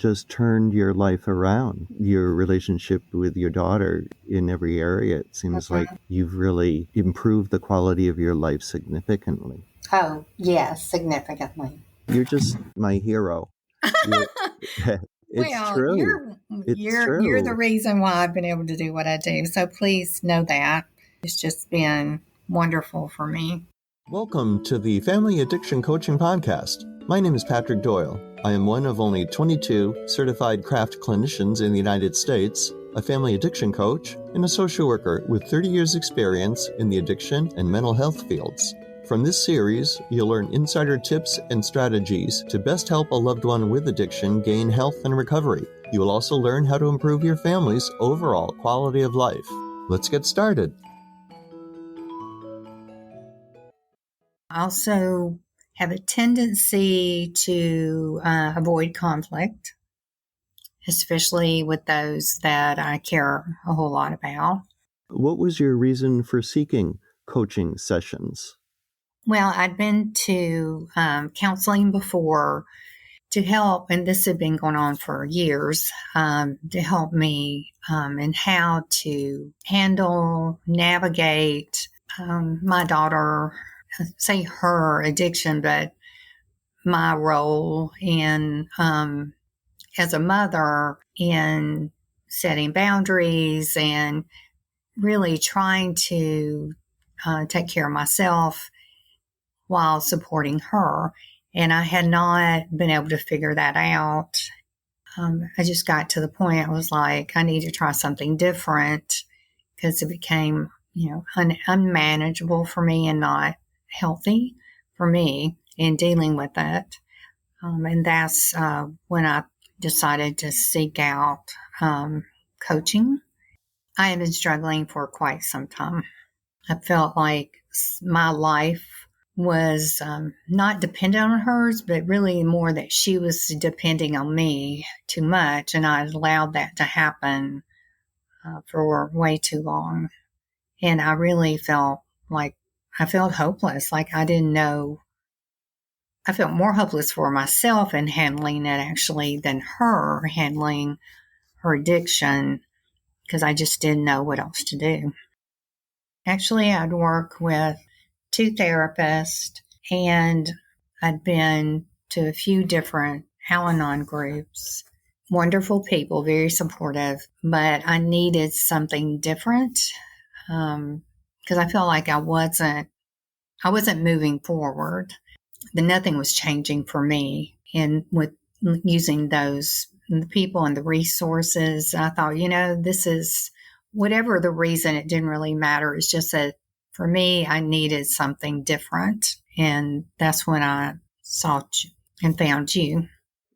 just turned your life around, your relationship with your daughter in every area. It seems like you've really improved the quality of your life significantly. Oh, yes, significantly. You're just my hero. It's true. You're the reason why I've been able to do what I do. So please know that. It's just been wonderful for me. Welcome to the Family Addiction Coaching Podcast. My name is Patrick Doyle. I am one of only 22 certified craft clinicians in the United States, a family addiction coach, and a social worker with 30 years experience in the addiction and mental health fields. From this series, you'll learn insider tips and strategies to best help a loved one with addiction gain health and recovery. You will also learn how to improve your family's overall quality of life. Let's get started. I also have a tendency to avoid conflict, especially with those that I care a whole lot about. What was your reason for seeking coaching sessions? Well, I'd been to counseling before to help, and this had been going on for years, to help me in how to handle, navigate my daughter, say her addiction, but my role in as a mother in setting boundaries and really trying to take care of myself while supporting her. And I had not been able to figure that out. I just got to the point I was like, I need to try something different because it became, unmanageable for me and not healthy for me in dealing with it. And that's when I decided to seek out coaching. I have been struggling for quite some time. I felt like my life was not dependent on hers, but really more that she was depending on me too much. And I allowed that to happen for way too long. And I really felt like I felt hopeless. Like I didn't know. I felt more hopeless for myself in handling it actually than her handling her addiction because I just didn't know what else to do. Actually, I'd work with 2 therapists and I'd been to a few different Al-Anon groups. Wonderful people, very supportive, but I needed something different because I felt like I wasn't moving forward. Nothing was changing for me. And with using those the people and the resources, I thought, this is whatever the reason, it didn't really matter. It's just that for me, I needed something different. And that's when I sought you and found you.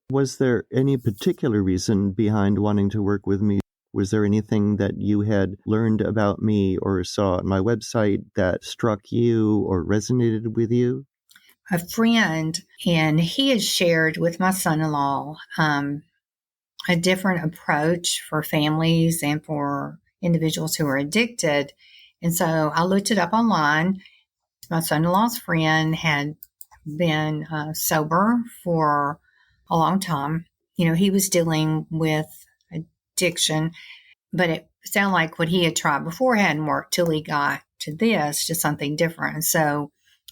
Was there any particular reason behind wanting to work with me? Was there anything that you had learned about me or saw on my website that struck you or resonated with you? A friend, and he had shared with my son-in-law a different approach for families and for individuals who are addicted. And so I looked it up online. My son-in-law's friend had been sober for a long time. He was dealing with addiction, but it sounded like what he had tried before hadn't worked till he got to this, just something different. So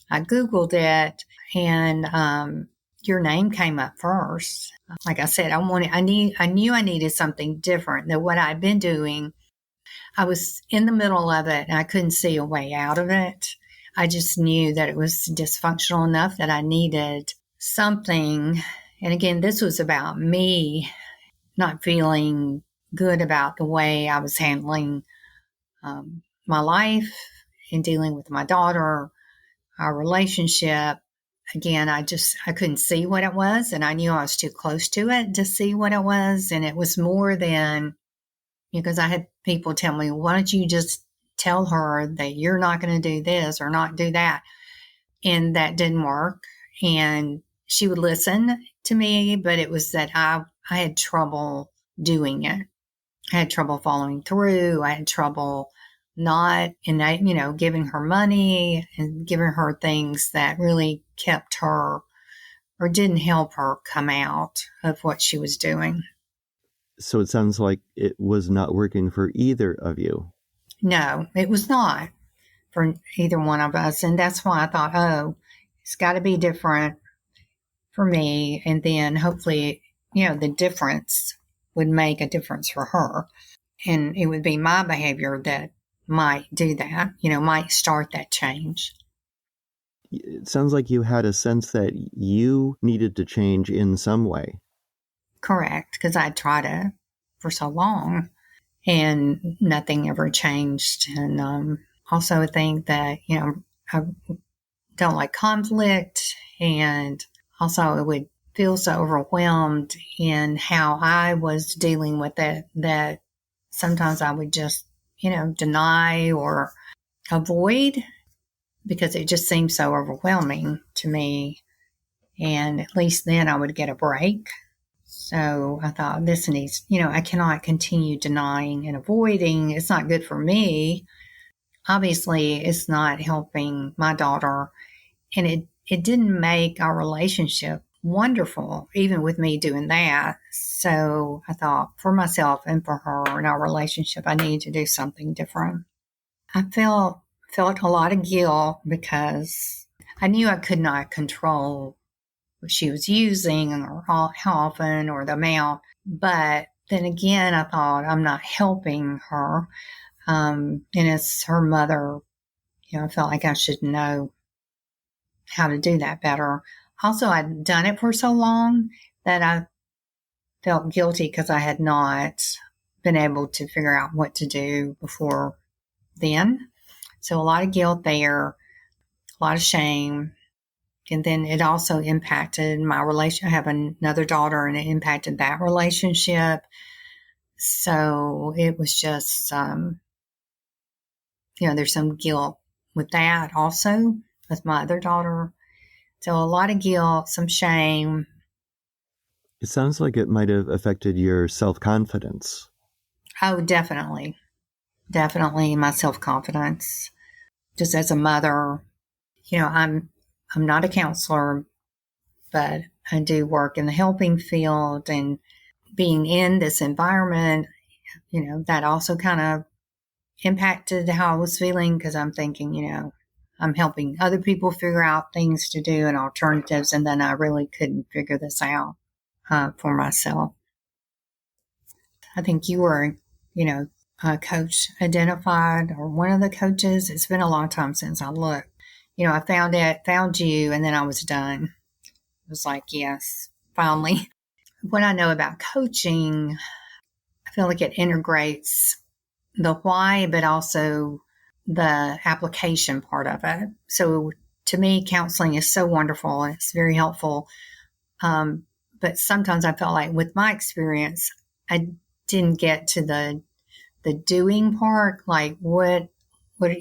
I Googled it and your name came up first. Like I said, I knew I needed something different than what I'd been doing. I was in the middle of it and I couldn't see a way out of it. I just knew that it was dysfunctional enough that I needed something. And again, this was about me not feeling good about the way I was handling my life and dealing with my daughter, our relationship. Again, I couldn't see what it was, and I knew I was too close to it to see what it was. And it was more than, because I had people tell me, why don't you just tell her that you're not going to do this or not do that? And that didn't work. And she would listen to me, but it was that I had trouble doing it. I had trouble following through. I had trouble not, giving her money and giving her things that really kept her or didn't help her come out of what she was doing. So it sounds like it was not working for either of you. No, it was not for either one of us. And that's why I thought, oh, it's got to be different for me. And then hopefully, the difference would make a difference for her. And it would be my behavior that might do that, might start that change. It sounds like you had a sense that you needed to change in some way. Correct, because I tried it for so long and nothing ever changed. And also I think that, I don't like conflict, and also I would feel so overwhelmed in how I was dealing with it that sometimes I would just, deny or avoid because it just seemed so overwhelming to me. And at least then I would get a break. So I thought this needs, I cannot continue denying and avoiding. It's not good for me. Obviously, it's not helping my daughter. And it didn't make our relationship wonderful, even with me doing that. So I thought for myself and for her and our relationship, I need to do something different. I felt a lot of guilt because I knew I could not control what she was using or how often or the amount. But then again, I thought I'm not helping her. And as her mother, I felt like I should know how to do that better. Also, I'd done it for so long that I felt guilty because I had not been able to figure out what to do before then. So a lot of guilt there, a lot of shame. And then it also impacted my relationship. I have another daughter, and it impacted that relationship. So it was just, there's some guilt with that also with my other daughter. So a lot of guilt, some shame. It sounds like it might have affected your self-confidence. Oh, definitely. Definitely my self-confidence. Just as a mother, I'm not a counselor, but I do work in the helping field, and being in this environment, that also kind of impacted how I was feeling because I'm thinking, I'm helping other people figure out things to do and alternatives, and then I really couldn't figure this out for myself. I think you were, a coach identified or one of the coaches. It's been a long time since I looked. I found you, and then I was done. It was like, yes, finally. What I know about coaching, I feel like it integrates the why, but also the application part of it. So to me, counseling is so wonderful and it's very helpful. But sometimes I felt like with my experience, I didn't get to the doing part. Like what are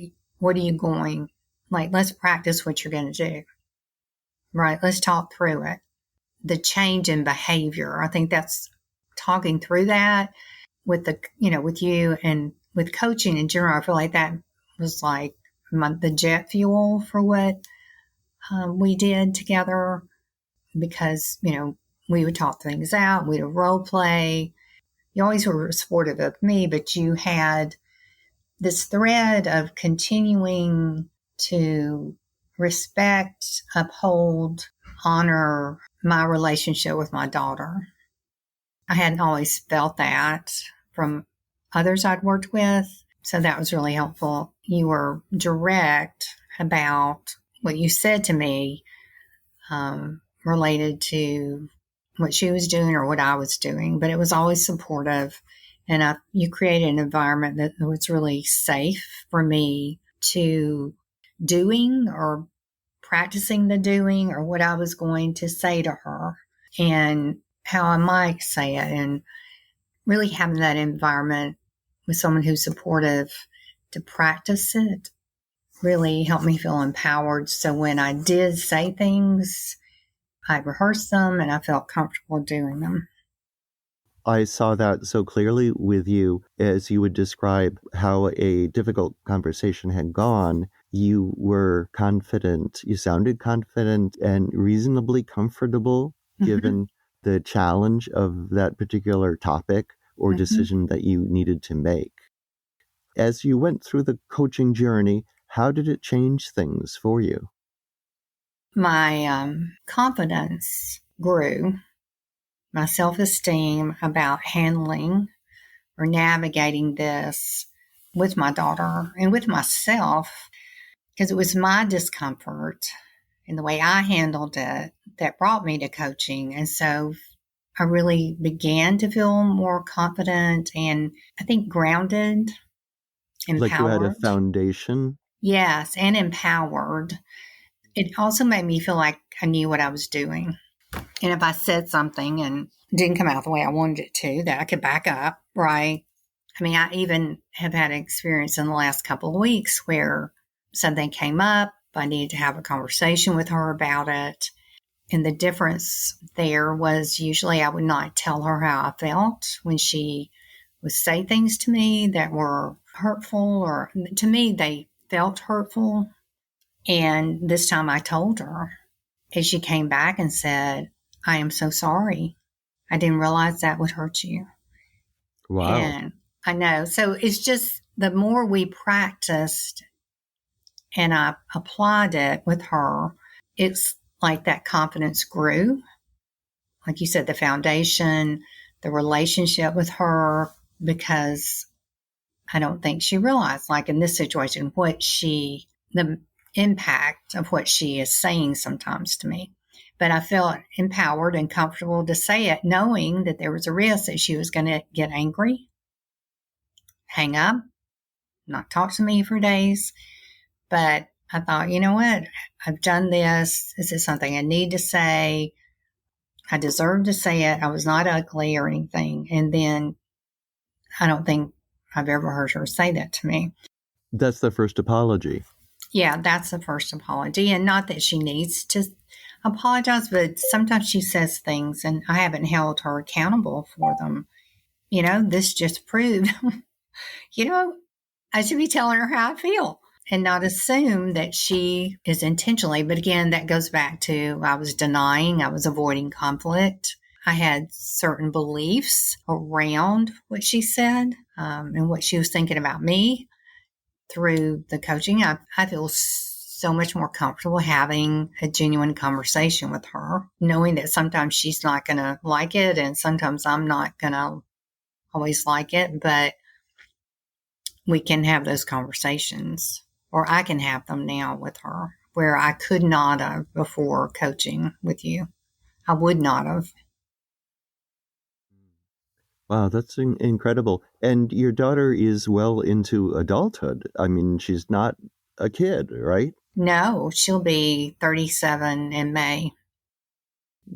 you going, like, let's practice what you're going to do. Right. Let's talk through it. The change in behavior. I think that's talking through that with with you and with coaching in general. I feel like that was like the jet fuel for what we did together because, we would talk things out. We'd role play. You always were supportive of me, but you had this thread of continuing to respect, uphold, honor my relationship with my daughter. I hadn't always felt that from others I'd worked with, so that was really helpful. You were direct about what you said to me related to what she was doing or what I was doing, but it was always supportive. And you created an environment that was really safe for me to doing or practicing the doing or what I was going to say to her and how I might say it, and really having that environment with someone who's supportive to practice it really helped me feel empowered. So when I did say things, I rehearsed them and I felt comfortable doing them. I saw that so clearly with you as you would describe how a difficult conversation had gone. you were confident. You sounded confident and reasonably comfortable given the challenge of that particular topic or decision that you needed to make. As you went through the coaching journey, how did it change things for you? My confidence grew, my self-esteem about handling or navigating this with my daughter and with myself, because it was my discomfort and the way I handled it that brought me to coaching. And so I really began to feel more confident and I think grounded, empowered. Like you had a foundation? Yes, and empowered. It also made me feel like I knew what I was doing. And if I said something and didn't come out the way I wanted it to, that I could back up, right? I mean, I even have had an experience in the last couple of weeks where something came up. I needed to have a conversation with her about it. And the difference there was usually I would not tell her how I felt when she would say things to me that were hurtful, or to me, they felt hurtful. And this time I told her, and she came back and said, I am so sorry. I didn't realize that would hurt you. Wow. And I know. So it's just the more we practiced and I applied it with her, it's like that confidence grew. Like you said, the foundation, the relationship with her, because I don't think she realized, like in this situation, the impact of what she is saying sometimes to me. But I felt empowered and comfortable to say it, knowing that there was a risk that she was going to get angry, hang up, not talk to me for days. But I thought, you know what? I've done this. This is something I need to say. I deserve to say it. I was not ugly or anything. And then I don't think I've ever heard her say that to me. That's the first apology. Yeah, that's the first apology. And not that she needs to apologize, but sometimes she says things and I haven't held her accountable for them. You know, this just proved, I should be telling her how I feel and not assume that she is intentionally. But again, that goes back to I was denying, I was avoiding conflict. I had certain beliefs around what she said and what she was thinking about me. Through the coaching, I feel so much more comfortable having a genuine conversation with her, knowing that sometimes she's not going to like it and sometimes I'm not going to always like it, but we can have those conversations, or I can have them now with her, where I could not have before coaching with you. I would not have. Wow, that's incredible. And your daughter is well into adulthood. I mean, she's not a kid, right? No, she'll be 37 in May.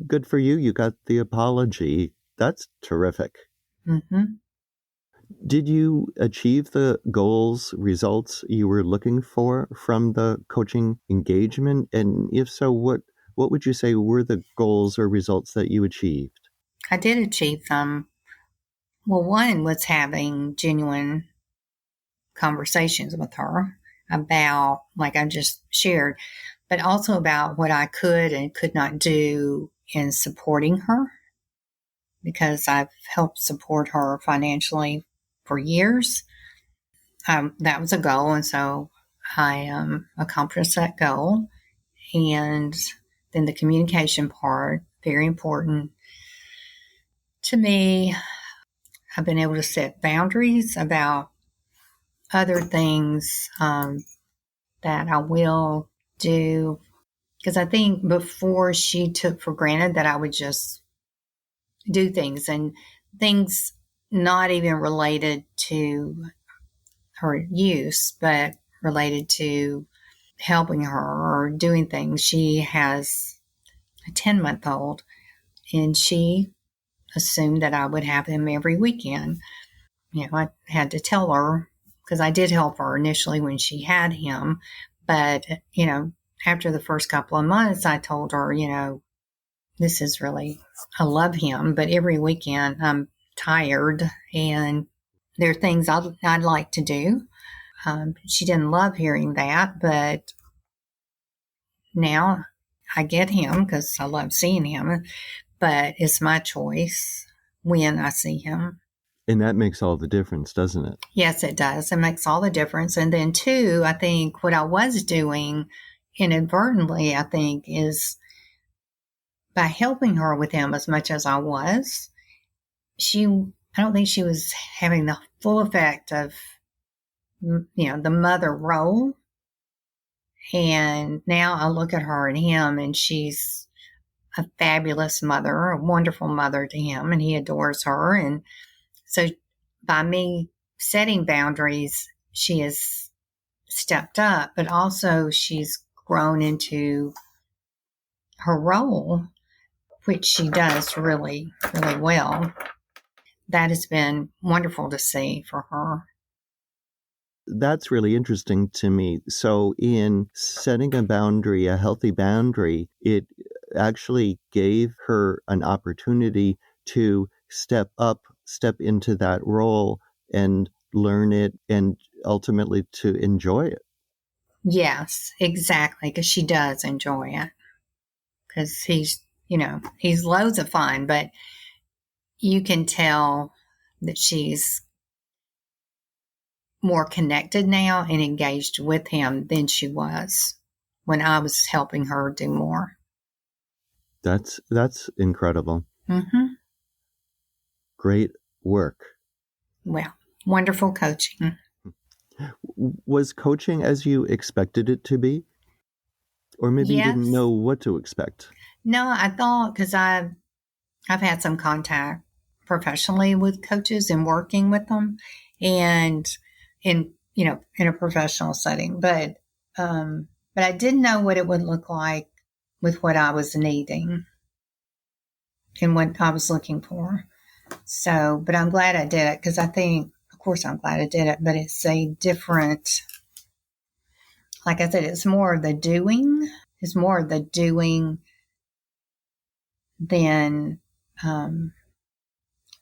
Good for you. You got the apology. That's terrific. Mm-hmm. Did you achieve the goals, results you were looking for from the coaching engagement? And if so, what would you say were the goals or results that you achieved? I did achieve them. Well, one was having genuine conversations with her about, like I just shared, but also about what I could and could not do in supporting her, because I've helped support her financially for years. That was a goal, and so I accomplished that goal. And then the communication part, very important to me. I've been able to set boundaries about other things that I will do, because I think before she took for granted that I would just do things, and things not even related to her use, but related to helping her or doing things. She has a 10-month-old, and she assumed that I would have him every weekend. I had to tell her, because I did help her initially when she had him. But, after the first couple of months, I told her, this is really, I love him, but every weekend I'm tired and there are things I'd like to do. She didn't love hearing that, but now I get him because I love seeing him, but it's my choice when I see him. And that makes all the difference, doesn't it? Yes, it does. It makes all the difference. And then, too, I think what I was doing inadvertently, I think, is by helping her with him as much as I was, I don't think she was having the full effect of, the mother role. And now I look at her and him, and she's a fabulous mother, a wonderful mother to him, and he adores her. And so by me setting boundaries, she has stepped up, but also she's grown into her role, which she does really, really well. That has been wonderful to see for her. That's really interesting to me. So in setting a boundary, a healthy boundary, it actually gave her an opportunity to step into that role and learn it and ultimately to enjoy it. Yes, exactly, because she does enjoy it. Because he's loads of fun, but you can tell that she's more connected now and engaged with him than she was when I was helping her do more. That's incredible. Mm-hmm. Great work. Well, wonderful coaching. Was coaching as you expected it to be? Or maybe Yes. You didn't know what to expect? No, I thought, because I've had some contact professionally with coaches and working with them, and in a professional setting, but I didn't know what it would look like with what I was needing and what I was looking for. So, but I'm glad I did it, because I think, of course, I'm glad I did it, but it's a different, like I said, it's more of the doing. It's more of the doing than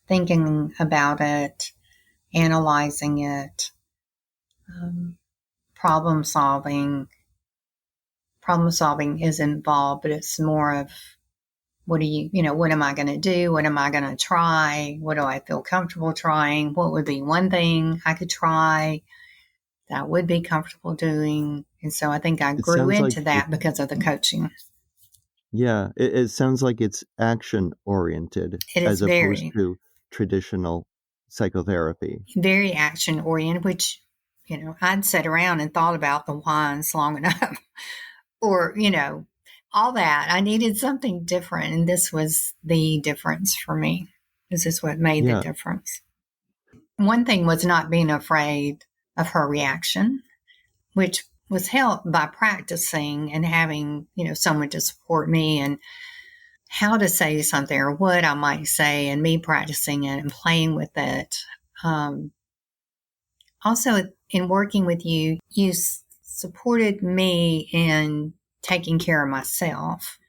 thinking about it, analyzing it, problem solving. Problem solving is involved, but it's more of what am I going to do? What am I going to try? What do I feel comfortable trying? What would be one thing I could try that I would be comfortable doing? And so I think I grew into that because of the coaching. Yeah, it sounds like it's action oriented as opposed to traditional psychotherapy. Very action oriented, which, I'd sat around and thought about the whys long enough, or, all that. I needed something different, and this was the difference for me. This is what made the difference. One thing was not being afraid of her reaction, which was helped by practicing and having, someone to support me and how to say something or what I might say, and me practicing it and playing with it. Also, in working with you, you supported me in taking care of myself,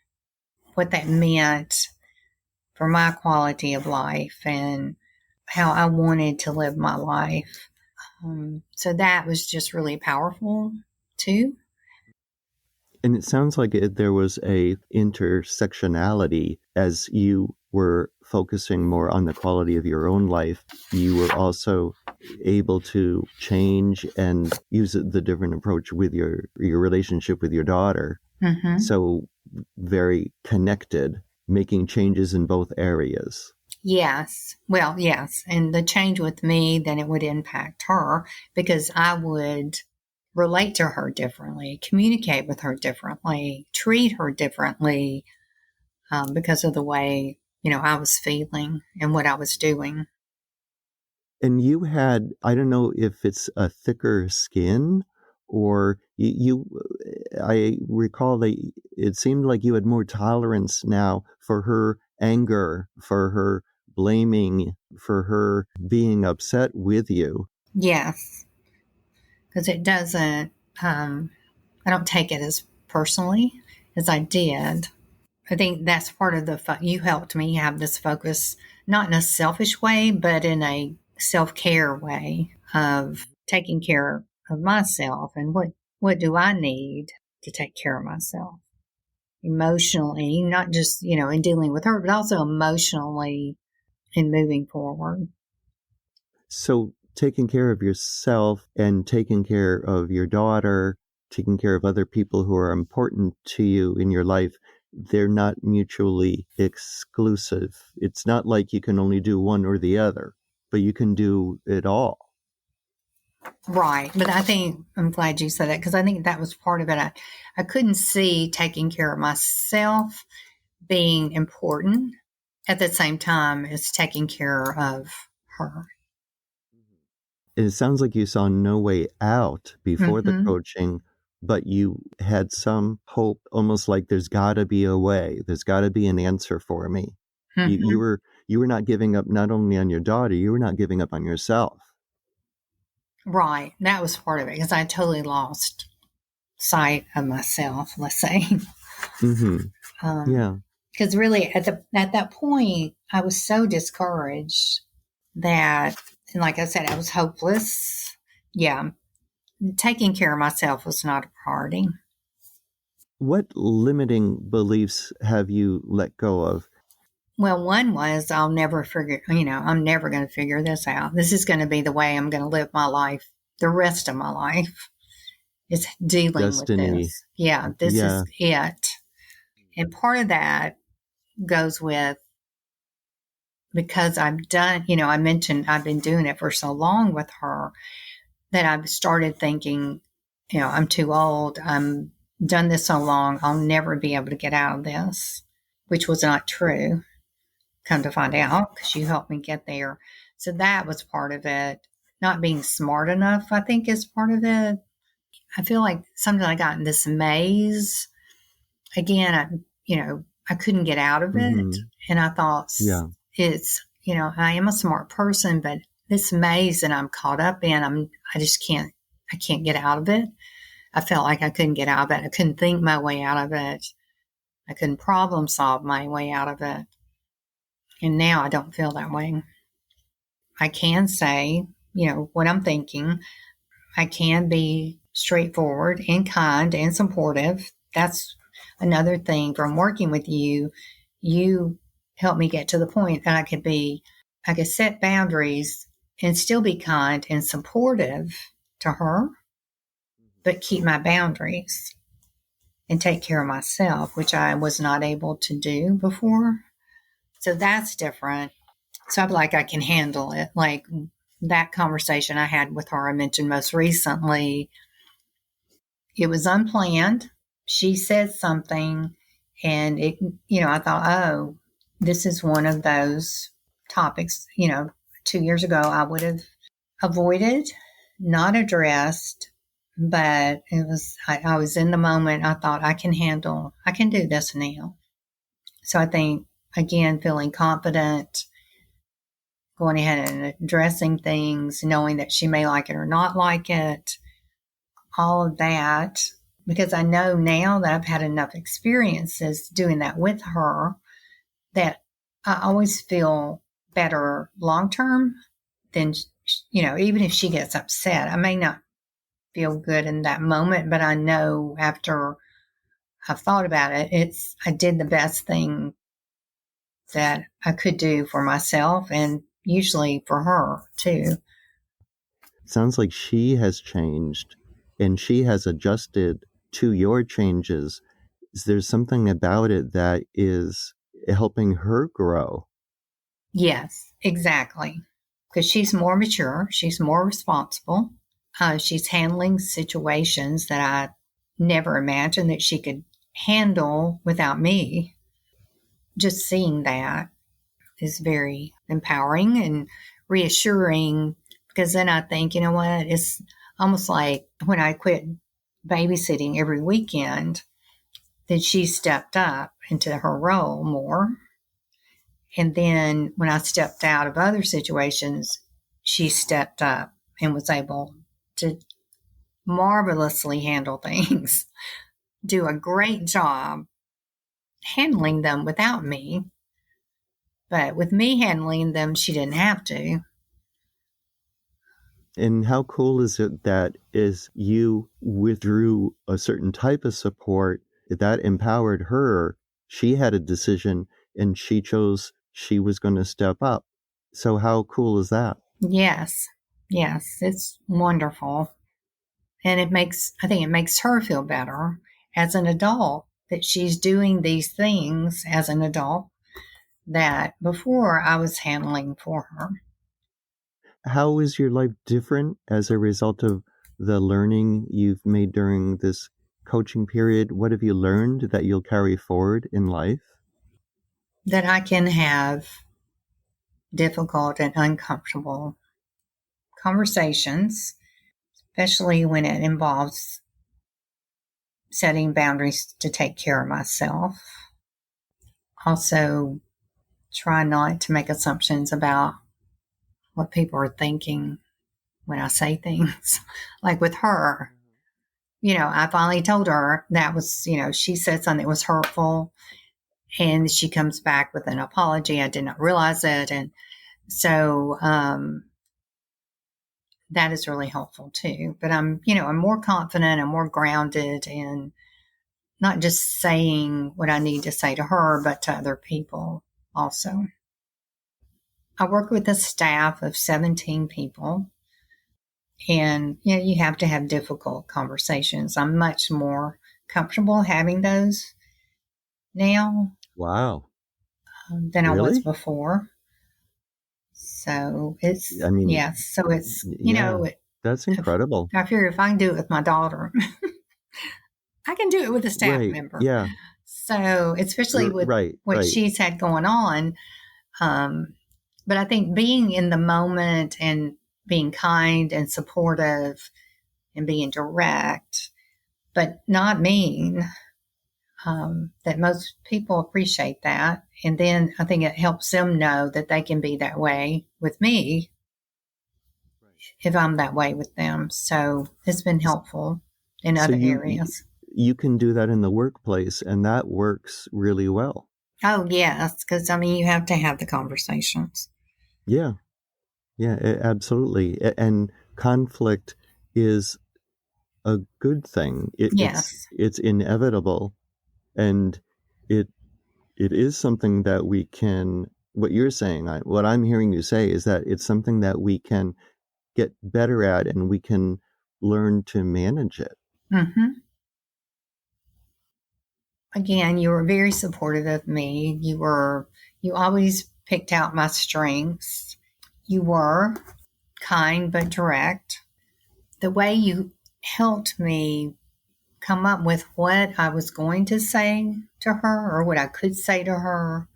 what that meant for my quality of life and how I wanted to live my life. So that was just really powerful too. And it sounds like there was a intersectionality as you were focusing more on the quality of your own life. You were also able to change and use the different approach with your relationship with your daughter. Mm-hmm. So very connected, making changes in both areas. Yes. Well, yes. And the change with me, then it would impact her, because I would relate to her differently, communicate with her differently, treat her differently, because of the way, I was feeling and what I was doing. And you had, I don't know if it's a thicker skin or I recall that it seemed like you had more tolerance now for her anger, for her blaming, for her being upset with you. Yes. Because it doesn't, I don't take it as personally as I did. I think that's part of you helped me have this focus, not in a selfish way, but in a self-care way of taking care of myself and what do I need to take care of myself emotionally, not just, in dealing with her, but also emotionally in moving forward. So taking care of yourself and taking care of your daughter, taking care of other people who are important to you in your life, they're not mutually exclusive. It's not like you can only do one or the other, but you can do it all. Right. But I think I'm glad you said that because I think that was part of it. I couldn't see taking care of myself being important at the same time as taking care of her. And it sounds like you saw no way out before the coaching, but you had some hope, almost like there's got to be a way. There's got to be an answer for me. You were not giving up not only on your daughter, you were not giving up on yourself. Right. That was part of it because I totally lost sight of myself, let's say. Yeah. Because really at that point, I was so discouraged that, and like I said, I was hopeless. Yeah. Taking care of myself was not a priority. What limiting beliefs have you let go of? Well, one was I'm never going to figure this out. This is going to be the way I'm going to live my life, the rest of my life is dealing Destiny. with this. Yeah, this is it. And part of that goes with, because I've done, I mentioned I've been doing it for so long with her that I've started thinking, I'm too old. I'm done this so long. I'll never be able to get out of this, which was not true. Come to find out, because you helped me get there. So that was part of it. Not being smart enough, I think, is part of it. I feel like sometimes I got in this maze. Again, I couldn't get out of it. And I thought, it's, I am a smart person, but this maze that I'm caught up in, I can't get out of it. I felt like I couldn't get out of it. I couldn't think my way out of it. I couldn't problem solve my way out of it. And now I don't feel that way. I can say, what I'm thinking. I can be straightforward and kind and supportive. That's another thing from working with you. You helped me get to the point that I could set boundaries and still be kind and supportive to her, but keep my boundaries and take care of myself, which I was not able to do before. So that's different. So I feel like I can handle it. Like that conversation I had with her, I mentioned most recently, it was unplanned. She said something and I thought, oh, this is one of those topics, 2 years ago I would have avoided, not addressed, but I was in the moment. I thought I can do this now. So I think, again, feeling confident, going ahead and addressing things, knowing that she may like it or not like it, all of that, because I know now that I've had enough experiences doing that with her that I always feel better long term than, even if she gets upset. I may not feel good in that moment, but I know after I've thought about it, I did the best thing that I could do for myself and usually for her too. Sounds like she has changed and she has adjusted to your changes. There's something about it that is helping her grow. Yes, exactly. Because she's more mature. She's more responsible. She's handling situations that I never imagined that she could handle without me. Just seeing that is very empowering and reassuring, because then I think, you know what, it's almost like when I quit babysitting every weekend, that she stepped up into her role more. And then when I stepped out of other situations, she stepped up and was able to marvelously handle things, do a great job handling them without me. But with me handling them, she didn't have to. And how cool is it that as you withdrew a certain type of support, that empowered her? She had a decision and she chose she was going to step up. So how cool is that? Yes. Yes. It's wonderful. And I think it makes her feel better as an adult that she's doing these things as an adult that before I was handling for her. How is your life different as a result of the learning you've made during this coaching period? What have you learned that you'll carry forward in life? That I can have difficult and uncomfortable conversations, especially when it involves setting boundaries to take care of myself. Also, try not to make assumptions about what people are thinking when I say things. Like with her, I finally told her that was, she said something that was hurtful, and she comes back with an apology. I did not realize it. And so that is really helpful too. But I'm more confident and more grounded in not just saying what I need to say to her, but to other people also. I work with a staff of 17 people, and you have to have difficult conversations. I'm much more comfortable having those now Wow. than I was Really? before. So it's, I mean, yes. So it's, yeah, that's incredible. I figure if I can do it with my daughter, I can do it with a staff Right. member. Yeah. So especially with Right. what Right. she's had going on. But I think being in the moment and being kind and supportive and being direct, but not mean, that most people appreciate that. And then I think it helps them know that they can be that way with me if I'm that way with them. So it's been helpful in So other areas. you can do that in the workplace, and that works really well. Oh, yes, because you have to have the conversations. Yeah. Yeah, absolutely. And conflict is a good thing. Yes. It's inevitable, and it it is something that we can. What you're saying, what I'm hearing you say, is that it's something that we can get better at, and we can learn to manage it. Mm-hmm. Again, you were very supportive of me. You always picked out my strengths. You were kind but direct. The way you helped me come up with what I was going to say to her or what I could say to her,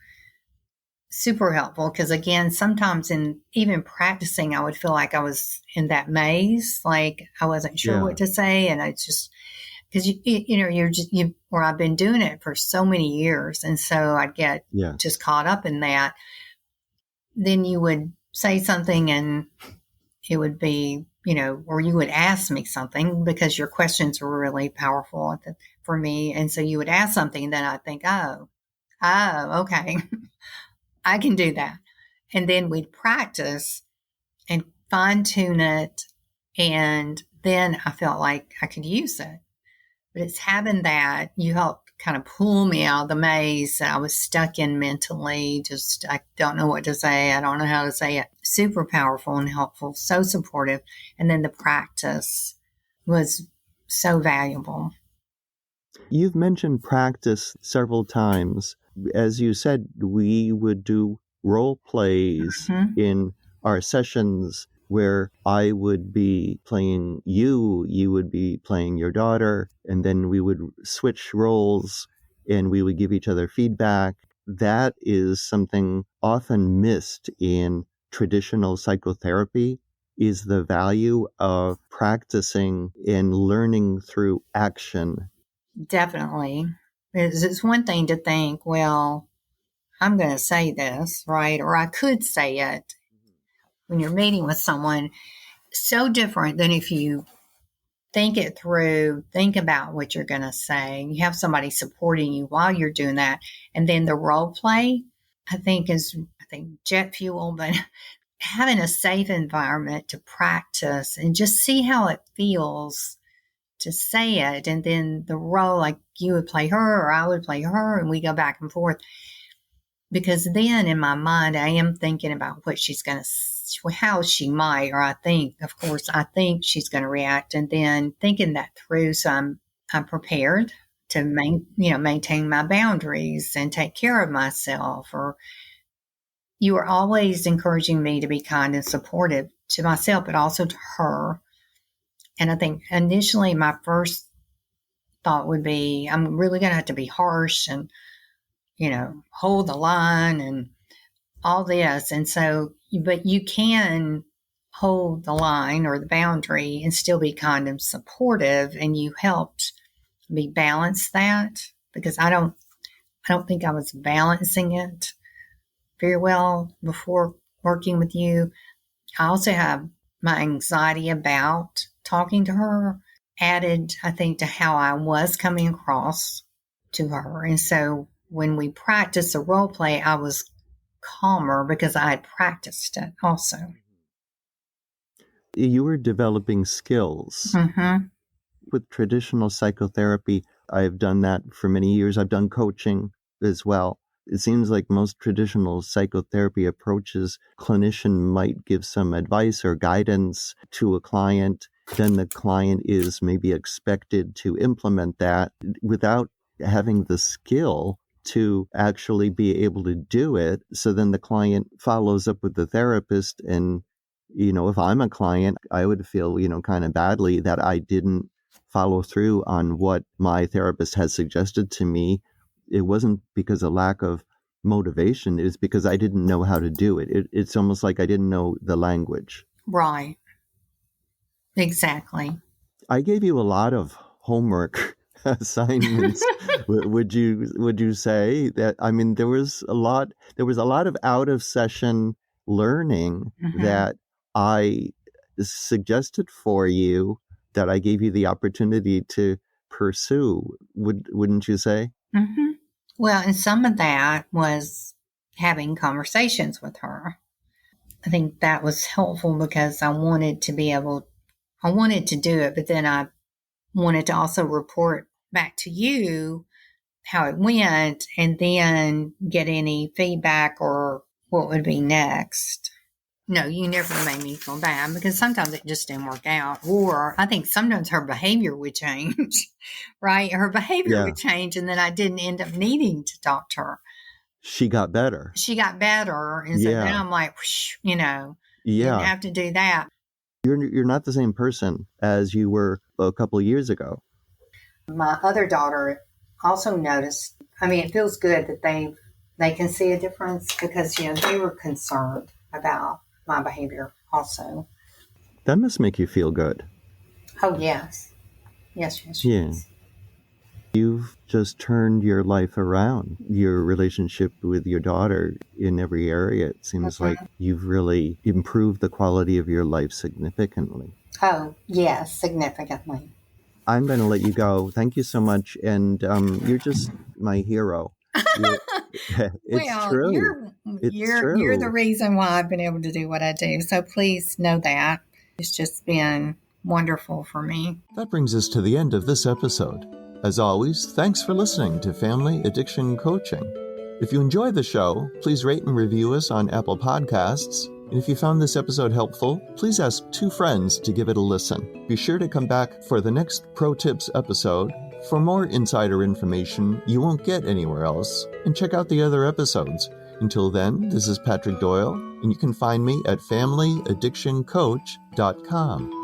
super helpful. Because again, sometimes in even practicing, I would feel like I was in that maze, like I wasn't sure Yeah. what to say, and I just because or I've been doing it for so many years, and so I'd get Yeah. just caught up in that. Then you would say something, and it would be, or you would ask me something because your questions were really powerful for me, and so you would ask something, and then I'd think, oh, okay, I can do that, and then we'd practice and fine tune it, and then I felt like I could use it. But it's having that you helped kind of pull me out of the maze that I was stuck in mentally. Just, I don't know what to say. I don't know how to say it. Super powerful and helpful, so supportive. And then the practice was so valuable. You've mentioned practice several times. As you said, we would do role plays in our sessions where I would be playing you would be playing your daughter, and then we would switch roles and we would give each other feedback. That is something often missed in traditional psychotherapy, is the value of practicing and learning through action. Definitely. It's one thing to think, well, I'm going to say this, right? Or I could say it when you're meeting with someone. So different than if you think it through, think about what you're going to say. You have somebody supporting you while you're doing that. And then the role play, I think jet fuel, but having a safe environment to practice and just see how it feels to say it. And then the role, like you would play her or I would play her, and we go back and forth. Because then in my mind, I am thinking about what she's going to, how she might, or I think she's going to react, and then thinking that through. So I'm prepared to maintain my boundaries and take care of myself. Or you are always encouraging me to be kind and supportive to myself, but also to her. And I think initially my first thought would be, I'm really going to have to be harsh and, hold the line and all this. And so, but you can hold the line or the boundary and still be kind and supportive. And you helped me balance that, because I don't think I was balancing it very well before working with you. I also have my anxiety about talking to her added, I think, to how I was coming across to her. And so when we practiced the role play, I was calmer because I had practiced it also. You were developing skills. Mm-hmm. With traditional psychotherapy, I've done that for many years. I've done coaching as well. It seems like most traditional psychotherapy approaches, clinician might give some advice or guidance to a client. Then the client is maybe expected to implement that without having the skill to actually be able to do it. So then the client follows up with the therapist. And, if I'm a client, I would feel, kind of badly that I didn't follow through on what my therapist has suggested to me. It wasn't because of lack of motivation. It was because I didn't know how to do it. It's almost like I didn't know the language. Right. Exactly. I gave you a lot of homework assignments. Would you say that? I mean, there was a lot of out of session learning that I suggested for you, that I gave you the opportunity to pursue. Wouldn't you say? Mm-hmm. Well, and some of that was having conversations with her. I think that was helpful because I wanted to do it, but then I wanted to also report back to you how it went and then get any feedback or what would be next. No, you never made me feel bad, because sometimes it just didn't work out. Or I think sometimes her behavior would change, right? Her behavior would change, and then I didn't end up needing to talk to her. She got better. And so then I'm like, didn't have to do that. You're not the same person as you were a couple of years ago. My other daughter also noticed. I mean, it feels good that they can see a difference, because they were concerned about my behavior also. That must make you feel good. Oh, yes. Yes. Yes. You've just turned your life around, your relationship with your daughter in every area. It seems like you've really improved the quality of your life significantly. Oh, yes, significantly. I'm going to let you go. Thank you so much. And you're just my hero. It's true. You're the reason why I've been able to do what I do. So please know that. It's just been wonderful for me. That brings us to the end of this episode. As always, thanks for listening to Family Addiction Coaching. If you enjoy the show, please rate and review us on Apple Podcasts. And if you found this episode helpful, please ask 2 friends to give it a listen. Be sure to come back for the next Pro Tips episode for more insider information you won't get anywhere else, and check out the other episodes. Until then, this is Patrick Doyle, and you can find me at familyaddictioncoach.com.